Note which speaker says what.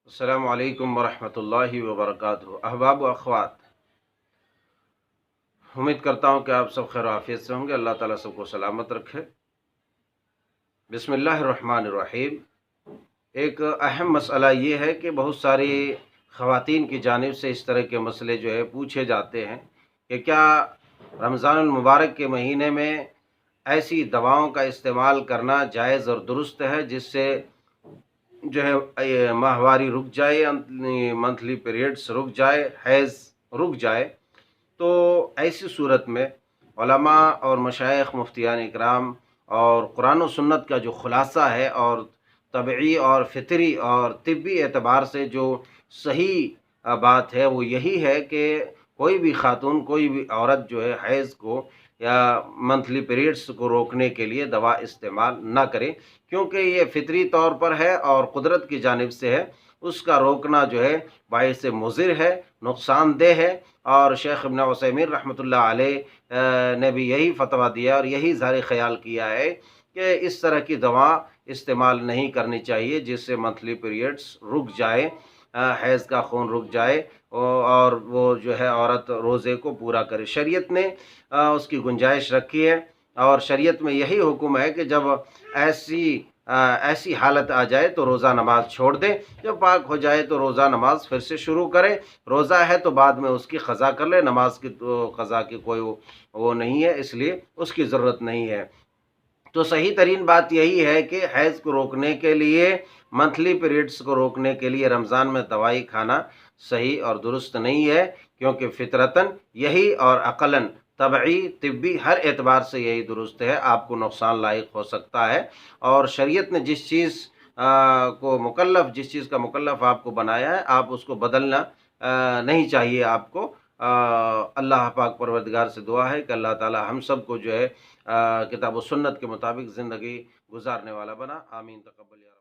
Speaker 1: السلام علیکم ورحمۃ اللہ وبرکاتہ۔ احباب و اخوات، امید کرتا ہوں کہ آپ سب خیر و عافیت سے ہوں گے۔ اللہ تعالیٰ سب کو سلامت رکھے۔ بسم اللہ الرحمن الرحیم۔ ایک اہم مسئلہ یہ ہے کہ بہت ساری خواتین کی جانب سے اس طرح کے مسئلے جو ہے پوچھے جاتے ہیں کہ کیا رمضان المبارک کے مہینے میں ایسی دواؤں کا استعمال کرنا جائز اور درست ہے جس سے جو ہے ماہواری رک جائے، منتھلی پیریڈز رک جائے، حیض رک جائے۔ تو ایسی صورت میں علماء اور مشائخ مفتیان اکرام اور قرآن و سنت کا جو خلاصہ ہے اور طبعی اور فطری اور طبی اعتبار سے جو صحیح بات ہے وہ یہی ہے کہ کوئی بھی خاتون، کوئی بھی عورت جو ہے حیض کو یا منتھلی پیریڈز کو روکنے کے لیے دوا استعمال نہ کرے، کیونکہ یہ فطری طور پر ہے اور قدرت کی جانب سے ہے۔ اس کا روکنا جو ہے باعث مضر ہے، نقصان دہ ہے۔ اور شیخ ابن عثیمین رحمۃ اللہ علیہ نے بھی یہی فتویٰ دیا اور یہی ظاہر خیال کیا ہے کہ اس طرح کی دوا استعمال نہیں کرنی چاہیے جس سے منتھلی پیریڈز رک جائے، حیض کا خون رک جائے اور وہ جو ہے عورت روزے کو پورا کرے۔ شریعت نے اس کی گنجائش رکھی ہے اور شریعت میں یہی حکم ہے کہ جب ایسی حالت آ جائے تو روزہ نماز چھوڑ دے، جب پاک ہو جائے تو روزہ نماز پھر سے شروع کرے۔ روزہ ہے تو بعد میں اس کی قضا کر لے، نماز کی تو قضا کی کوئی وہ نہیں ہے، اس لیے اس کی ضرورت نہیں ہے۔ تو صحیح ترین بات یہی ہے کہ حیض کو روکنے کے لیے، منتھلی پیریڈز کو روکنے کے لیے رمضان میں دوائی کھانا صحیح اور درست نہیں ہے، کیونکہ فطرتاً یہی اور عقلاً طبعی طبی ہر اعتبار سے یہی درست ہے، آپ کو نقصان لاحق ہو سکتا ہے۔ اور شریعت نے جس چیز جس چیز کا مکلف آپ کو بنایا ہے، آپ اس کو بدلنا نہیں چاہیے آپ کو۔ اللہ پاک پروردگار سے دعا ہے کہ اللہ تعالی ہم سب کو جو ہے کتاب و سنت کے مطابق زندگی گزارنے والا بنا۔ آمین، تقبل یا